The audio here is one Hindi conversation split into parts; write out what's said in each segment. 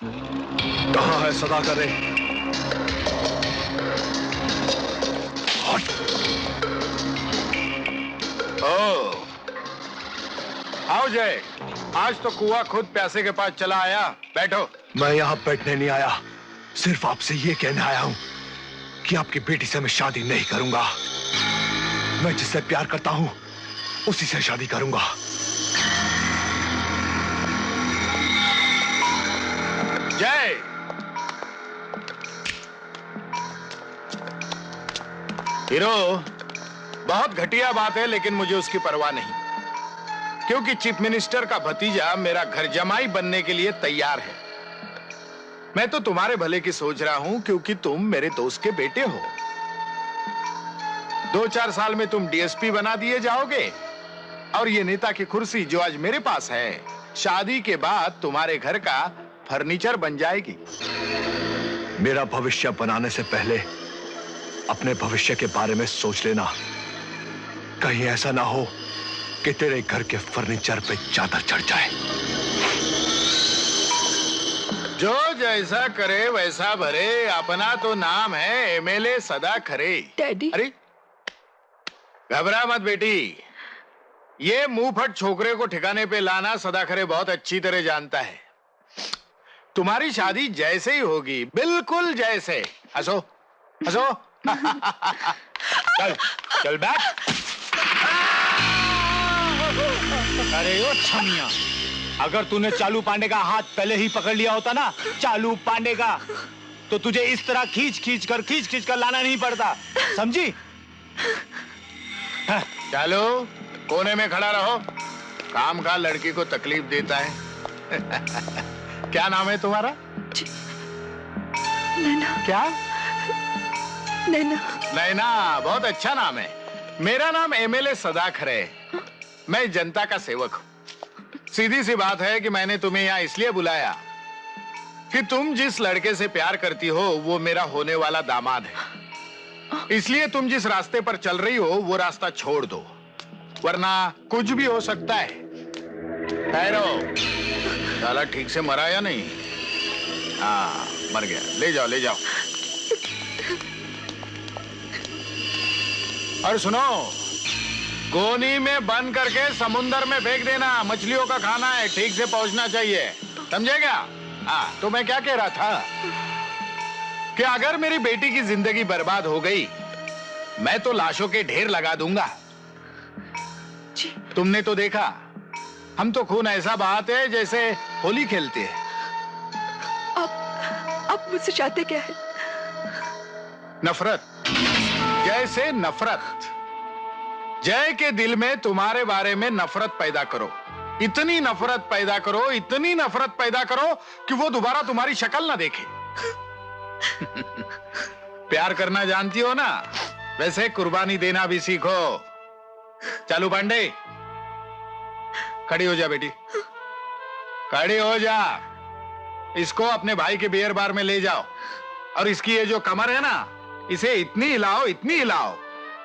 कहाँ है सदाकर रे? ओ, आओ जय, आज तो कुआं खुद प्यासे के पास चला आया। बैठो। मैं यहाँ बैठने नहीं आया, सिर्फ आपसे ये कहने आया हूँ कि आपकी बेटी से मैं शादी नहीं करूंगा। मैं जिससे प्यार करता हूँ उसी से शादी करूंगा। जय, हीरो, बहुत घटिया बात है लेकिन मुझे उसकी परवाह नहीं, क्योंकि चीफ मिनिस्टर का भतीजा मेरा घर जमाई बनने के लिए तैयार है। मैं तो तुम्हारे भले की सोच रहा हूं, क्योंकि तुम मेरे दोस्त के बेटे हो। 2-4 साल में तुम डीएसपी बना दिए जाओगे और ये नेता की कुर्सी जो आज मेरे पास है, शादी के बाद तुम्हारे घर का फर्नीचर बन जाएगी। मेरा भविष्य बनाने से पहले अपने भविष्य के बारे में सोच लेना। कहीं ऐसा ना हो कि तेरे घर के फर्नीचर पे चादर चढ़ जाए। जो जैसा करे वैसा भरे, अपना तो नाम है एमएलए सदा खरे। डैडी। अरे घबरा मत बेटी, ये मुंहफट छोकरे को ठिकाने पे लाना सदा खरे बहुत अच्छी तरह जानता है। तुम्हारी शादी जैसे ही होगी, बिल्कुल जैसे। हंसो हंसो। चल चल बैठ। अरे ओ छमिया, अगर तूने चालू पांडे का हाथ पहले ही पकड़ लिया होता ना, चालू पांडे का, तो तुझे इस तरह खींच खींच कर लाना नहीं पड़ता, समझी? चलो कोने में खड़ा रहो, काम का लड़की को तकलीफ देता है। क्या नाम है तुम्हारा? नैना। क्या? नैना। नैना, बहुत अच्छा नाम है। मेरा नाम एमएलए सदाखर है। मैं जनता का सेवक हूं। सीधी सी बात है कि मैंने तुम्हें यहाँ इसलिए बुलाया कि तुम जिस लड़के से प्यार करती हो वो मेरा होने वाला दामाद है। इसलिए तुम जिस रास्ते पर चल रही हो वो रास्ता छोड़ दो, वरना कुछ भी हो सकता है। ठहरो, साला ठीक से मरा या नहीं? हाँ, मर गया। ले जाओ ले जाओ। और सुनो, गोनी में बंद करके समुंदर में फेंक देना। मछलियों का खाना है, ठीक से पहुंचना चाहिए, समझे क्या? हाँ, तो मैं क्या कह रहा था कि अगर मेरी बेटी की जिंदगी बर्बाद हो गई, मैं तो लाशों के ढेर लगा दूंगा। तुमने तो देखा, हम तो खून ऐसा बहाते हैं जैसे होली खेलते हैं। आप मुझसे चाहते क्या है? नफरत, जैसे नफरत। जय के दिल में तुम्हारे बारे में नफरत पैदा करो, इतनी नफरत पैदा करो, इतनी नफरत पैदा करो कि वो दोबारा तुम्हारी शक्ल ना देखे। प्यार करना जानती हो ना, वैसे कुर्बानी देना भी सीखो। चालू पांडे, खड़ी हो जा बेटी, खड़ी हो जा। इसको अपने भाई के बियर बार में ले जाओ और इसकी ये जो कमर है ना, इसे इतनी हिलाओ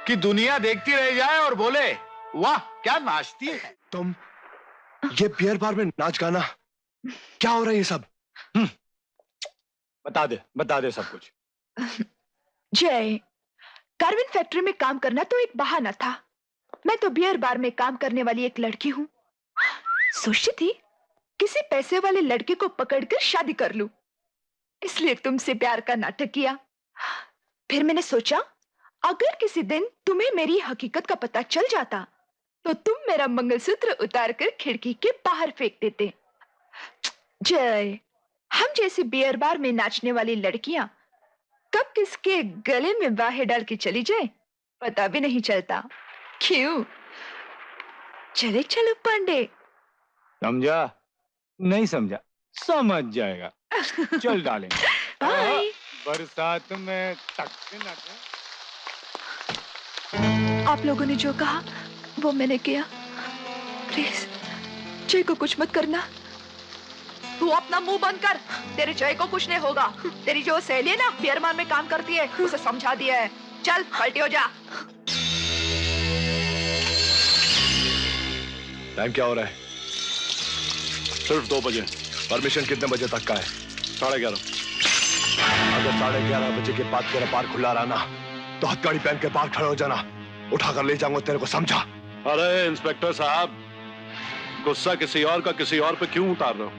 कि दुनिया देखती रह जाए और बोले वाह क्या नाचती है। तुम ये बियर बार में नाच गाना, क्या हो रहा है ये सब? बता दे सब कुछ। जय, कार्बिन फैक्ट्री में काम करना तो एक बहाना था। मैं तो बियर बार में काम करने वाली एक लड़की हूँ। सोचती थी किसी पैसे वाले लड़के को पकड़कर शादी कर लूं, इसलिए तुमसे प्यार का नाटक किया। फिर मैंने सोचा अगर किसी दिन तुम्हें मेरी हकीकत का पता चल जाता तो तुम मेरा मंगलसूत्र उतारकर खिड़की के बाहर फेंक देते। जय, हम जैसे बियर बार में नाचने वाली लड़कियां कब किसके गले में बाहें डाल के चली जाए पता भी नहीं चलता। क्यों? चले चलो पांडे। समझा? नहीं समझा? समझ जाएगा। चल डालेंगे। बाय। बरसात में तक। आप लोगों ने जो कहा वो मैंने किया। प्लीज जय को कुछ मत करना। तू अपना मुंह बंद कर, तेरे जय को कुछ नहीं होगा। तेरी जो सहेली है ना बियरमान में काम करती है, उसे समझा दिया है। चल पलटी हो जा। टाइम क्या हो रहा है? सिर्फ 2 बजे। परमिशन कितने बजे तक का है? 11:30। अगर 11:30 बजे के बाद तेरा बार खुला रहा ना तो हथकड़ी पहन के बाहर खड़े हो जाना, उठाकर ले जाऊंगा तेरे को, समझा? अरे इंस्पेक्टर साहब, गुस्सा किसी और का किसी और पे क्यों उतार रहे हो?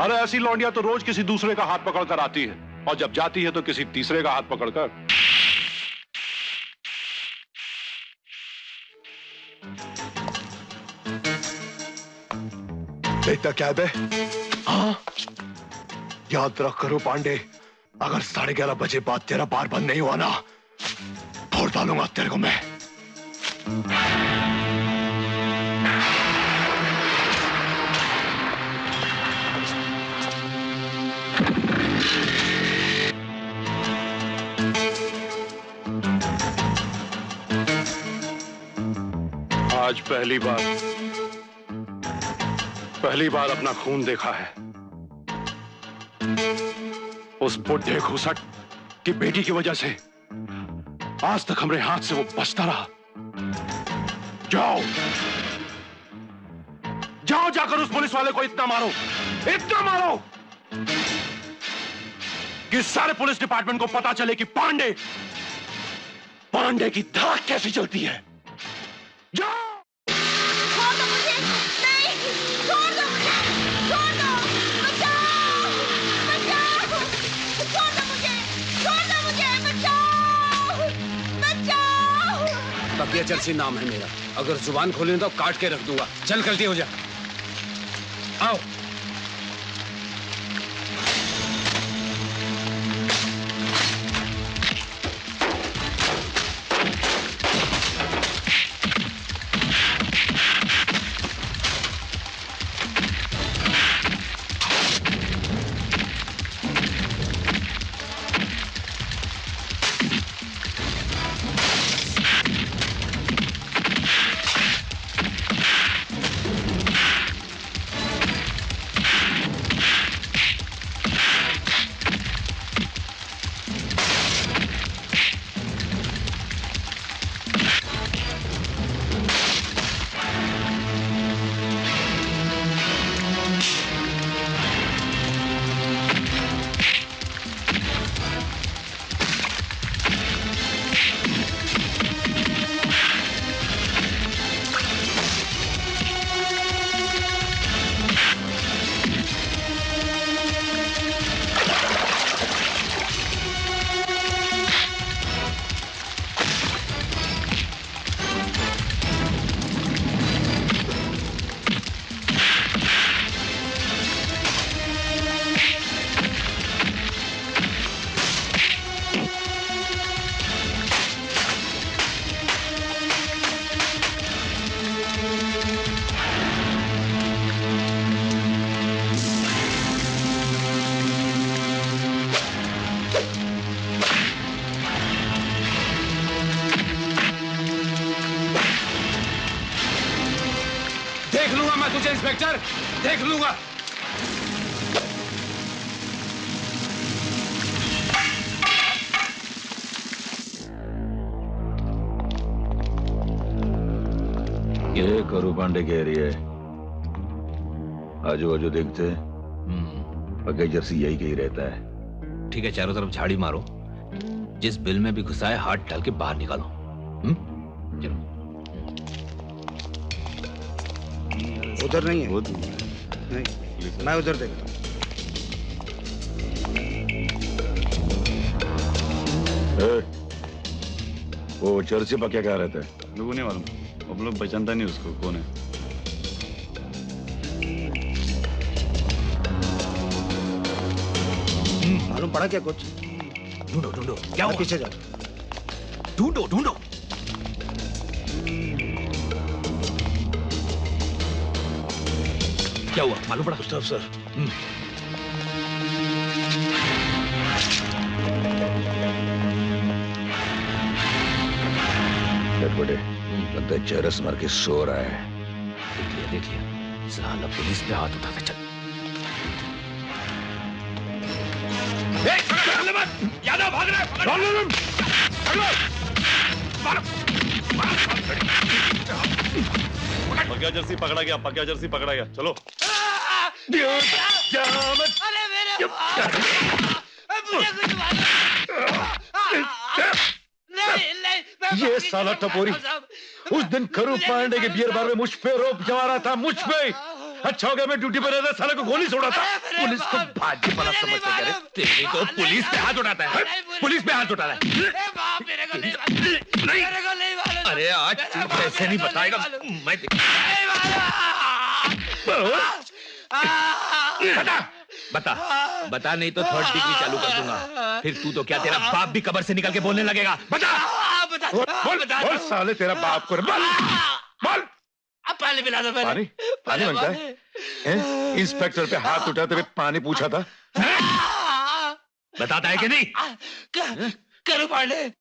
अरे ऐसी लौंडिया तो रोज किसी दूसरे का हाथ पकड़कर आती है और जब जाती है तो किसी तीसरे का हाथ पकड़कर। देखता क्या है बे? हाँ, याद रख करो पांडे, अगर 11:30 बजे बाद तेरा बार बंद नहीं हुआ ना, फोड़ डालूंगा तेरे को मैं। आज पहली बार अपना खून देखा है। उस बुढ़े घुसट की बेटी की वजह से आज तक हमारे हाथ से वो बचता रहा। जाओ जाओ, जाकर उस पुलिस वाले को इतना मारो कि सारे पुलिस डिपार्टमेंट को पता चले कि पांडे की धाक कैसी चलती है। जाओ। छोड़ दो मुझे, नहीं, छोड़ दो मुझे, छोड़ दो, बचाओ, बचाओ, छोड़ दो मुझे, बचाओ। तकिया चर्सी नाम है मेरा, अगर जुबान खोले तो काट के रख दूंगा। चल गलती हो जा, आओ। इंस्पेक्टर, देख लूंगा। ये करू पांडे के एरिया है, आजू बाजू देखते पक्का जर्सी यही कहीं रहता है। ठीक है, चारों तरफ झाड़ी मारो, जिस बिल में भी घुसा है हाथ डाल के बाहर निकालो। चलो। उधर नहीं है, नहीं, मैं उधर देखता हूँ। वो चर्ची पक्का क्या रहता है? लोगों नहीं मालूम, अब लोग पहचानता नहीं उसको कौन है। मालूम पड़ा क्या कुछ? ढूंढो ढूंढो, क्या हुआ? पीछे जाओ। ढूंढो ढूंढो। क्या हुआ मालूम पड़ा? गुस्ताव सर, बड़े लगता है चरस मार के सो रहा है। देख लिया, साला पुलिस पे हाथ उठा के चल। यादव भाग रहा है। पक्का जर्सी पकड़ा गया, पक्का जर्सी पकड़ा गया। चलो। अरे मेरे ये साला टपोरी उस दिन करू पांडे के बियर बार में मुझ पे रोप जमा रहा था, मुझ पे। अच्छा हो गया मैं ड्यूटी पे रहता, साले को गोली छोड़ा था। पुलिस को भाजी वाला समझता है। तेरे को पुलिस पे हाथ उठाता है, पुलिस पे हाथ उठाता है। अरे आज तू कैसे नहीं बताएगा, मैं बता बता, नहीं तो 3rd डिग्री चालू कर दूंगा। फिर तू तो क्या, तेरा बाप भी कब्र से निकल के बोलने लगेगा। बता बोल साले, तेरा बाप को बोल। अब पानी पिला दो। पानी पानी मांगता है? इंस्पेक्टर पे हाथ उठा, तेरे पानी पूछा था। बताता है कि नहीं? करू पांडे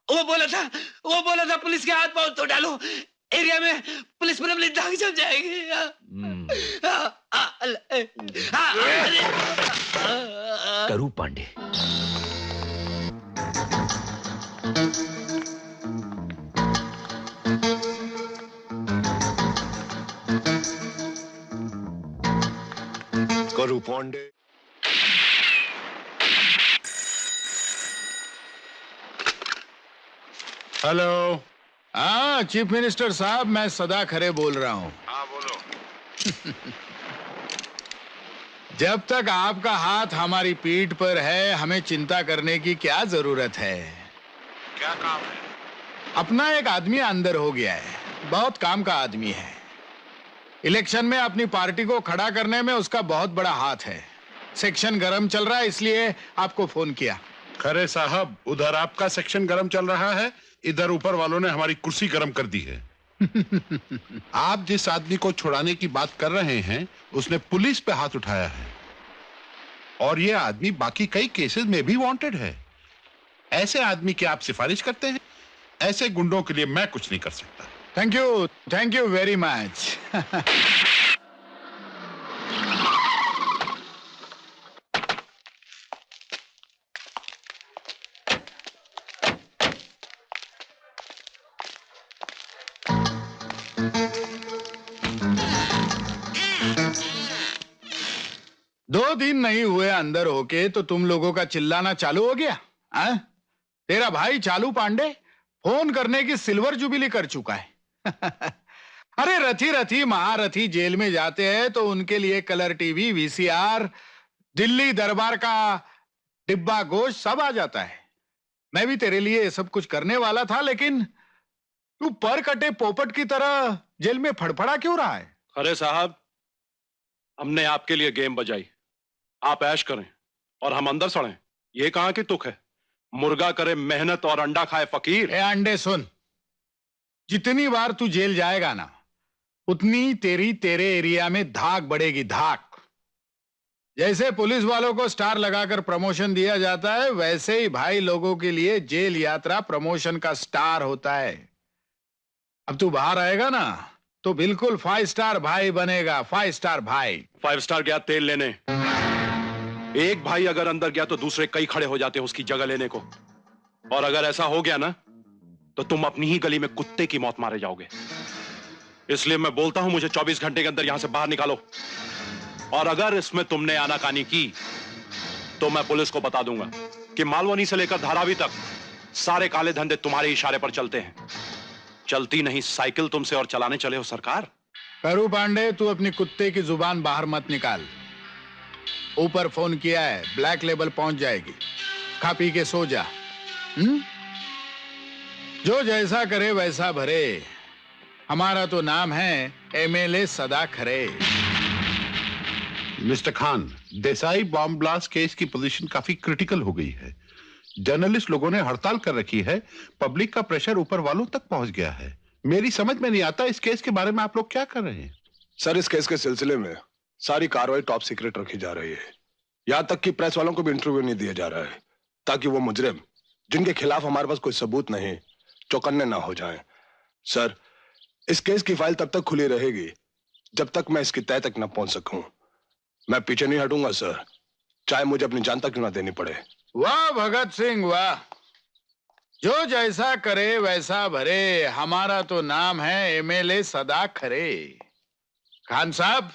वो बोला था पुलिस के हाथ पांव तो डालो, एरिया में पुलिस पर अपनी दाग जम जाएगी। करू पांडे, करू पांडे। हेलो। हाँ चीफ मिनिस्टर साहब, मैं सदा खरे बोल रहा हूँ। हाँ बोलो। जब तक आपका हाथ हमारी पीठ पर है, हमें चिंता करने की क्या जरूरत है? क्या काम है? अपना एक आदमी अंदर हो गया है, बहुत काम का आदमी है। इलेक्शन में अपनी पार्टी को खड़ा करने में उसका बहुत बड़ा हाथ है। सेक्शन गरम चल रहा है, इसलिए आपको फोन किया। खरे साहब, उधर आपका सेक्शन गरम चल रहा है, इधर ऊपर वालों ने हमारी कुर्सी गरम कर दी है। आप जिस आदमी को छुड़ाने की बात कर रहे हैं, उसने पुलिस पे हाथ उठाया है और ये आदमी बाकी कई केसेस में भी वांटेड है। ऐसे आदमी की आप सिफारिश करते हैं? ऐसे गुंडों के लिए मैं कुछ नहीं कर सकता। Thank you very much. दो दिन नहीं हुए अंदर होके तो तुम लोगों का चिल्लाना चालू हो गया? तेरा भाई चालू पांडे फोन करने की सिल्वर जुबिली कर चुका है। अरे रथी रथी महारथी जेल में जाते हैं तो उनके लिए कलर टीवी, वीसीआर, दिल्ली दरबार का डिब्बा गोश्त सब आ जाता है। मैं भी तेरे लिए सब कुछ करने वाला था, लेकिन तू पर कटे पोपट की तरह जेल में फड़फड़ा क्यों रहा है? अरे साहब, हमने आपके लिए गेम बजाई, आप ऐश करें और हम अंदर सड़ें, ये कहां की तुक है? मुर्गा करे मेहनत और अंडा खाए फकीर। ए अंडे सुन, जितनी बार तू जेल जाएगा ना, उतनी तेरे एरिया में धाक बढ़ेगी, धाक। जैसे पुलिस वालों को स्टार लगाकर प्रमोशन दिया जाता है, वैसे ही भाई लोगों के लिए जेल यात्रा प्रमोशन का स्टार होता है। अब तू बाहर आएगा ना तो बिल्कुल 5 स्टार भाई बनेगा, 5 स्टार भाई। 5 स्टार गया तेल लेने, एक भाई अगर अंदर गया तो दूसरे कई खड़े हो जाते हैं उसकी जगह लेने को। और अगर ऐसा हो गया ना तो तुम अपनी ही गली में कुत्ते की मौत मारे जाओगे। इसलिए मैं बोलता हूं, मुझे 24 घंटे के अंदर यहां से बाहर निकालो, और अगर इसमें तुमने आनाकानी की तो मैं पुलिस को बता दूंगा कि मालवनी से लेकर धारावी तक सारे काले धंधे तुम्हारे इशारे पर चलते हैं। चलती नहीं साइकिल तुमसे और चलाने चले हो सरकार। करू पांडे, तू अपनी कुत्ते की जुबान बाहर मत निकाल। ऊपर फोन किया है, ब्लैक लेबल पहुंच जाएगी। खा पी के सो जा। जो जैसा करे वैसा भरे। हमारा तो नाम है MLA Sada Khare. Mister Khan, Desai bomb blast case की पोजीशन काफी क्रिटिकल हो गई है। जर्नलिस्ट लोगों ने हड़ताल कर रखी है, पब्लिक का प्रेशर ऊपर वालों तक पहुंच गया है। मेरी समझ में नहीं आता इस केस के बारे में आप लोग क्या कर रहे हैं? सर, इस केस के सिलसिले में सारी कार्रवाई टॉप सीक्रेट रखी जा रही है। यहां तक कि प्रेस वालों को भी इंटरव्यू नहीं दिया जा रहा है, ताकि वो मुजरिम जिनके खिलाफ हमारे पास कोई सबूत नहीं, चौकन्ने ना हो जाएं। सर, इस केस की फाइल तब तक खुली रहेगी जब तक मैं इसकी तह तक न पहुंच सकूं। मैं पीछे नहीं हटूंगा सर, चाहे मुझे अपनी जान तक क्यों ना देनी पड़े। वाह भगत सिंह वाह, जो जैसा करे वैसा भरे। हमारा तो नाम है एमएलए सदा खरे। खान साहब,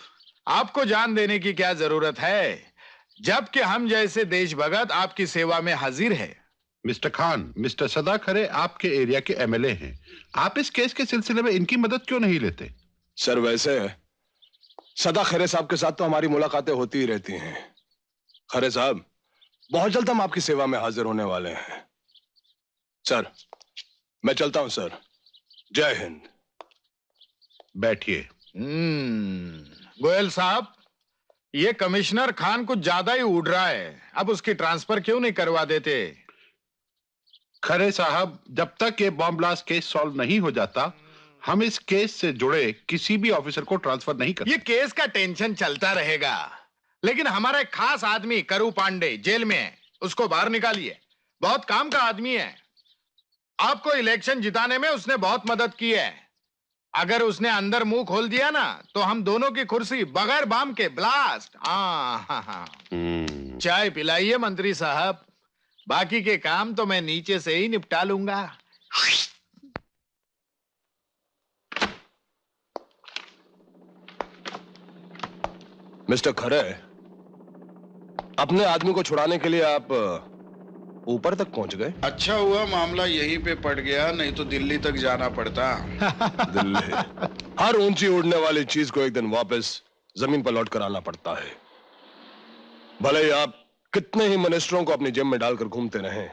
आपको जान देने की क्या जरूरत है, जबकि हम जैसे देशभगत आपकी सेवा में हाजिर है। मिस्टर खान, मिस्टर सदा खरे आपके एरिया के एमएलए हैं। आप इस केस के सिलसिले में इनकी मदद क्यों नहीं लेते? सर वैसे सदा खरे साहब के साथ तो हमारी मुलाकातें होती ही रहती हैं। खरे साहब, बहुत जल्द हम आपकी सेवा में हाजिर होने वाले हैं। सर मैं चलता हूं सर। जय हिंद। बैठिए। गोयल साहब, ये कमिश्नर खान कुछ ज्यादा ही उड़ रहा है, अब उसकी ट्रांसफर क्यों नहीं करवा देते? खरे साहब, जब तक ये बॉम्ब ब्लास्ट केस सॉल्व नहीं हो जाता, हम इस केस से जुड़े किसी भी ऑफिसर को ट्रांसफर नहीं करते। ये केस का टेंशन चलता रहेगा, लेकिन हमारा एक खास आदमी करू पांडे जेल में है, उसको बाहर निकालिए। बहुत काम का आदमी है। आपको इलेक्शन जिताने में उसने बहुत मदद की है। अगर उसने अंदर मुंह खोल दिया ना, तो हम दोनों की कुर्सी बगैर बम के ब्लास्ट। चाय पिलाइए मंत्री साहब, बाकी के काम तो मैं नीचे से ही निपटा लूंगा। मिस्टर खरे, अपने आदमी को छुड़ाने के लिए आप ऊपर तक पहुंच गए। अच्छा हुआ मामला यहीं पे पड़ गया, नहीं तो दिल्ली तक जाना पड़ता। दिल्ली? हर ऊंची उड़ने वाली चीज को एक दिन वापस जमीन पर लौट कर आना पड़ता है। भले ही आप कितने ही मिनिस्टरों को अपनी जेब में डालकर घूमते रहें,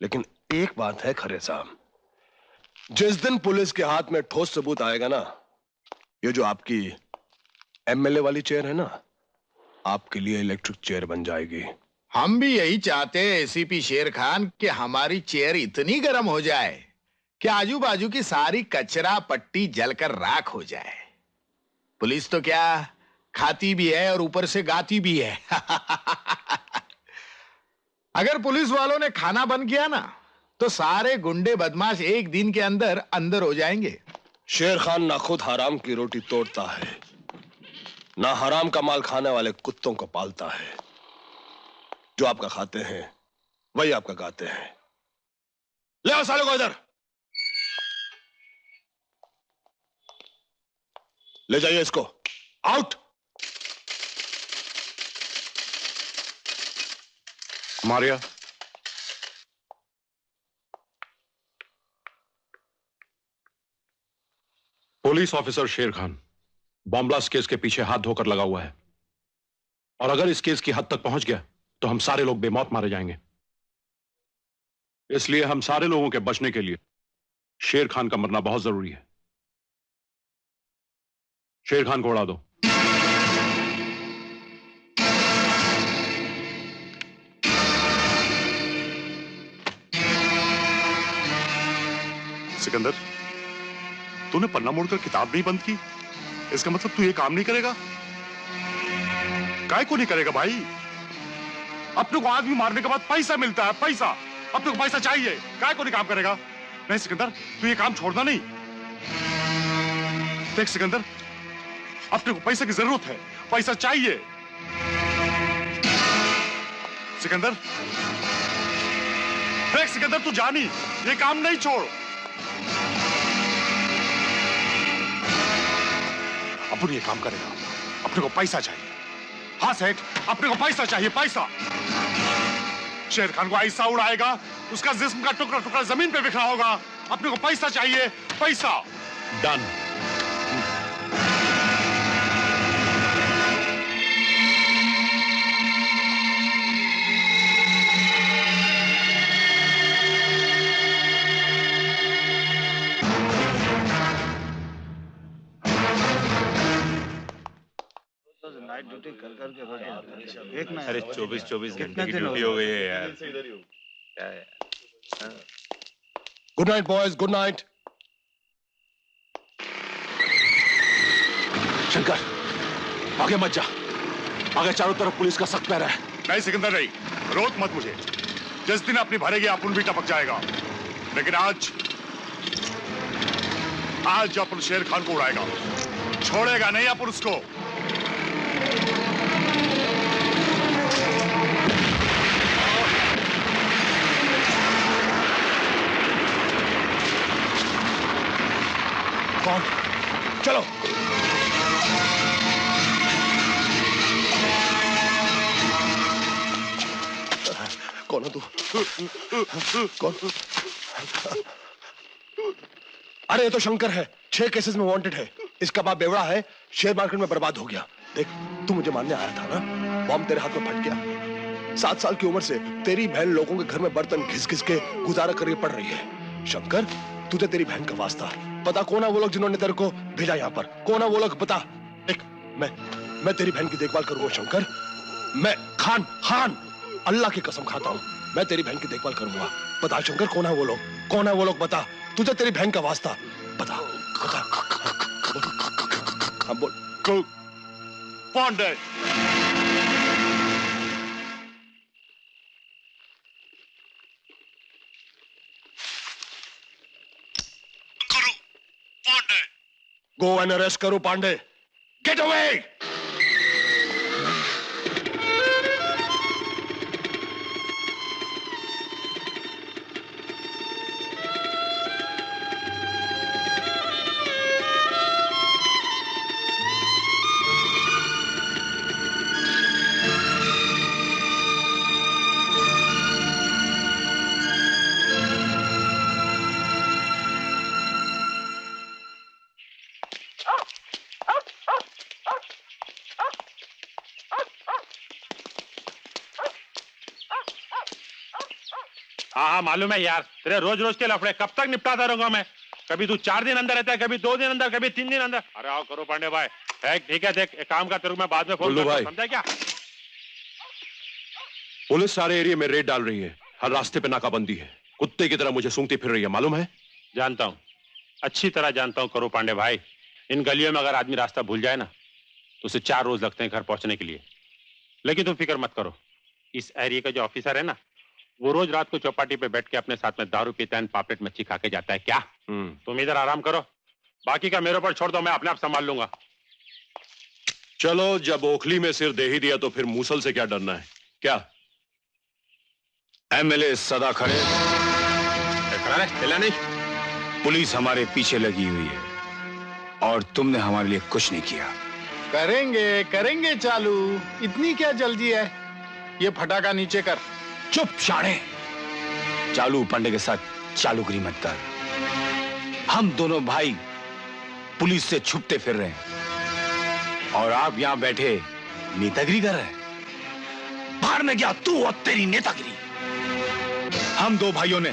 लेकिन एक बात है खरे साहब, जिस दिन पुलिस के हाथ में ठोस सबूत आएगा ना, ये जो आपकी एमएलए वाली चेयर है ना, आपके लिए इलेक्ट्रिक चेयर बन जाएगी। हम भी यही चाहते हैं एसीपी शेर खान कि हमारी चेयर इतनी गर्म हो जाए कि आजू बाजू की सारी कचरा पट्टी जलकर राख हो जाए। पुलिस तो क्या खाती भी है और ऊपर से गाती भी है। अगर पुलिस वालों ने खाना बंद किया ना, तो सारे गुंडे बदमाश एक दिन के अंदर अंदर हो जाएंगे। शेर खान ना खुद हराम की रोटी तोड़ता है, ना हराम का माल खाने वाले कुत्तों को पालता है। जो आपका खाते हैं वही आपका गाते हैं। ले आओ साले को इधर, ले जाइए इसको। आउट। मारिया, पुलिस ऑफिसर शेर खान बॉम्ब ब्लास्ट केस के पीछे हाथ धोकर लगा हुआ है, और अगर इस केस की हद तक पहुंच गया तो हम सारे लोग बेमौत मारे जाएंगे। इसलिए हम सारे लोगों के बचने के लिए शेर खान का मरना बहुत जरूरी है। शेर खान को उड़ा दो। सिकंदर, तूने पन्ना मोड़कर किताब नहीं बंद की, इसका मतलब तू ये काम नहीं करेगा? काय को नहीं करेगा भाई? अपने को आदमी मारने के बाद पैसा मिलता है, पैसा। अपने को पैसा चाहिए, काय को नहीं काम करेगा? नहीं सिकंदर, तू ये काम छोड़ना नहीं। देख सिकंदर, अपने को पैसे की जरूरत है, पैसा चाहिए। सिकंदर, देख सिकंदर, तू जानी, ये काम नहीं छोड़। अपन ये काम करेगा, अपने को पैसा चाहिए। हाँ सेठ, अपने को पैसा चाहिए, पैसा। शेर खान को ऐसा उड़ाएगा, उसका जिस्म का टुकड़ा टुकड़ा जमीन पे बिखरा होगा। अपने को पैसा चाहिए, पैसा। डन। अरे 24-24 घंटे की ड्यूटी हो गई है यार। Good night boys, good night. Shankar, आगे मत जा, आगे चारों तरफ पुलिस का सख्त पहरा है। नहीं सिकंदर नहीं, रोक मत मुझे। जिस दिन अपनी भरेगी अपन भी टपक जाएगा, लेकिन आज अपन शेर खान को उड़ाएगा, छोड़ेगा नहीं अपन उसको। कौन? चलो। कौन हो तू? कौन? अरे ये तो शंकर है, 6 केसेस में वांटेड है। इसका बाप बेवड़ा है, शेयर मार्केट में बर्बाद हो गया। देख, तू मुझे मारने आया था ना, बॉम्ब तेरे हाथ में फट गया। 7 साल की उम्र से तेरी बहन लोगों के घर में बर्तन घिस घिस के गुजारा करके पड़ रही है। शंकर, तुझे तेरी बहन का वास्ता, पता कौन है वो लोग जिन्होंने तेरे को भेजा यहाँ पर? कौन है वो लोग बता? देख, मैं तेरी बहन की देखभाल करूंगा शंकर। मैं खान अल्लाह की कसम खाता हूँ, मैं तेरी बहन की देखभाल करूंगा। बता शंकर, कौन है वो लोग? कौन है वो लोग? बता, तुझे तेरी बहन का वास्ता, बता। हाँ बोल। Pandey, Go and arrest Karu Pandey. Get away! हाँ मालूम है यार, तेरे रोज रोज के लफड़े कब तक निपटाता रहूंगा मैं? कभी तू 4 दिन अंदर रहता है, कभी 2 दिन अंदर, कभी 3 दिन अंदर। अरे आओ करो पांडे भाई, ठीक है, देख एक काम का, तेरे को मैं बाद में फोन करता हूं, समझा क्या? पुलिस सारे एरिया में रेड डाल रही है, हर रास्ते पे नाकाबंदी है, कुत्ते की तरह मुझे सूंघती फिर रही है, मालूम है? जानता हूँ, अच्छी तरह जानता हूँ करो पांडे भाई। इन गलियों में अगर आदमी रास्ता भूल जाए ना तो उसे 4 रोज लगते हैं घर पहुंचने के लिए। लेकिन तुम फिक्र मत करो, इस एरिया का जो ऑफिसर है ना, वो रोज रात को चौपाटी पे बैठ के अपने साथ में दारू पीता है, पापलेट मच्छी खा के जाता है। क्या तुम इधर आराम करो, बाकी का मेरे ऊपर छोड़ दो, मैं अपने आप संभाल लूंगा। चलो, जब ओखली में सिर दे ही दिया तो फिर मूसल से क्या डरना है? क्या एमएलए सदा खड़े, नहीं, पुलिस हमारे पीछे लगी हुई है और तुमने हमारे लिए कुछ नहीं किया। करेंगे चालू, इतनी क्या जल्दी है? ये फटाका नीचे कर। चुप शाणे, चालू पांडे के साथ चालूगिरी मत कर। हम दोनों भाई पुलिस से छुपते फिर रहे हैं और आप यहां बैठे नेतागिरी कर रहे हैं। बाहर में गया तू और तेरी नेतागिरी। हम 2 भाइयों ने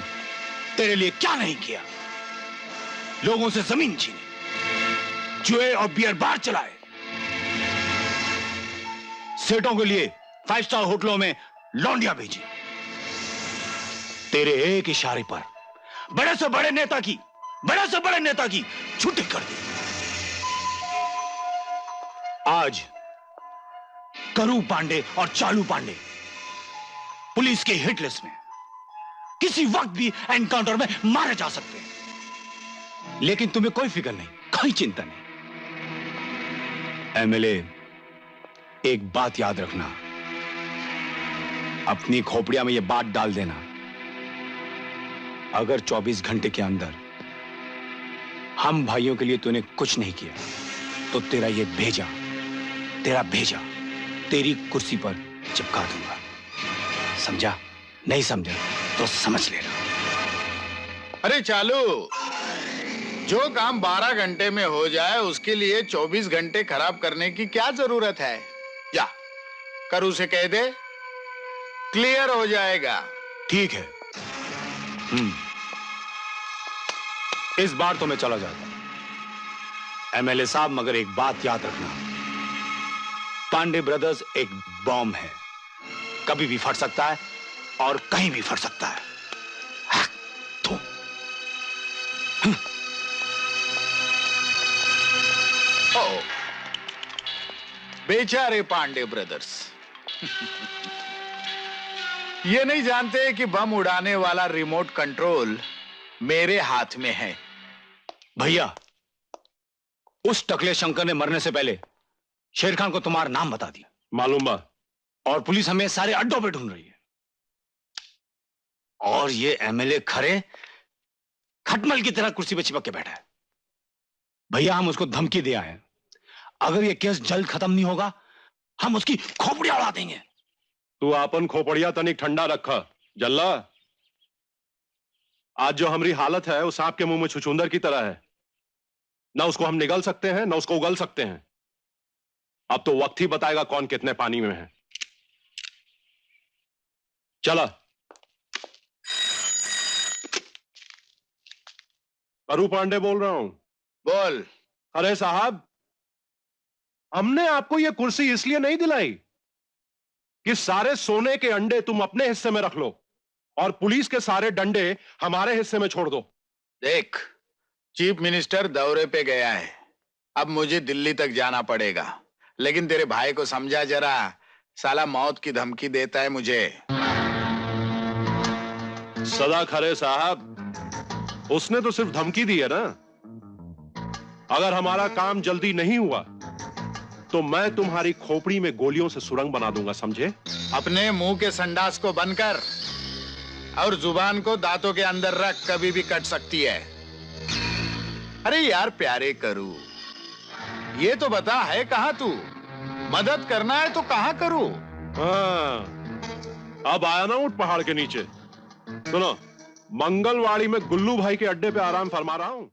तेरे लिए क्या नहीं किया? लोगों से जमीन छीनी, जुए और बियर बार चलाए, सेठों के लिए 5 स्टार होटलों में लौंडिया भेजी। तेरे एक इशारे पर बड़े से बड़े नेता की छुट्टी कर दी। आज करू पांडे और चालू पांडे पुलिस के हिट लिस्ट में किसी वक्त भी एनकाउंटर में मारे जा सकते हैं। लेकिन तुम्हें कोई फिक्र नहीं, कोई चिंता नहीं। एमएलए, एक बात याद रखना, अपनी खोपड़िया में यह बात डाल देना, अगर 24 घंटे के अंदर हम भाइयों के लिए तूने कुछ नहीं किया तो तेरा भेजा तेरी कुर्सी पर चिपका दूंगा। समझा? नहीं समझा तो समझ लेना। अरे चालू, जो काम 12 घंटे में हो जाए उसके लिए 24 घंटे खराब करने की क्या जरूरत है? या करू से कह दे, क्लियर हो जाएगा। ठीक है, इस बार तो मैं चला जाता हूं। एमएलए साहब, मगर एक बात याद रखना, पांडे ब्रदर्स एक बॉम्ब है, कभी भी फट सकता है और कहीं भी फट सकता है। तो बेचारे पांडे ब्रदर्स ये नहीं जानते कि बम उड़ाने वाला रिमोट कंट्रोल मेरे हाथ में है। भैया, उस टकले शंकर ने मरने से पहले शेर खान को तुम्हारा नाम बता दिया। मालूम बा। और पुलिस हमें सारे अड्डों पे ढूंढ रही है। और ये एमएलए खरे खटमल की तरह कुर्सी पे चिपक के बैठा है। भैया, हम उसको धमकी दिया है, अगर ये केस जल्द खत्म नहीं होगा हम उसकी खोपड़ियां उड़ा देंगे। तू अपन खोपड़िया तनिक ठंडा रखा, जल्ला, आज जो हमारी हालत है वो सांप के मुंह में छुछुंदर की तरह है। ना उसको हम निगल सकते हैं ना उसको उगल सकते हैं। अब तो वक्त ही बताएगा कौन कितने पानी में है। चला। करू पांडे बोल रहा हूं। बोल। अरे साहब, हमने आपको यह कुर्सी इसलिए नहीं दिलाई कि सारे सोने के अंडे तुम अपने हिस्से में रख लो और पुलिस के सारे डंडे हमारे हिस्से में छोड़ दो। देख, चीफ मिनिस्टर दौरे पे गया है, अब मुझे दिल्ली तक जाना पड़ेगा। लेकिन तेरे भाई को समझा जरा, साला मौत की धमकी देता है मुझे। सदा खरे साहब, उसने तो सिर्फ धमकी दी है ना। अगर हमारा काम जल्दी नहीं हुआ तो मैं तुम्हारी खोपड़ी में गोलियों से सुरंग बना दूंगा, समझे? अपने मुंह के संडास को बंद कर और जुबान को दांतों के अंदर रख, कभी भी कट सकती है। अरे यार प्यारे करू, ये तो बता है कहां तू? मदद करना है तो कहां करूं? हाँ, अब आया ना ऊंट पहाड़ के नीचे। सुनो, मंगलवाड़ी में गुल्लू भाई के अड्डे पे आराम फरमा रहा हूं।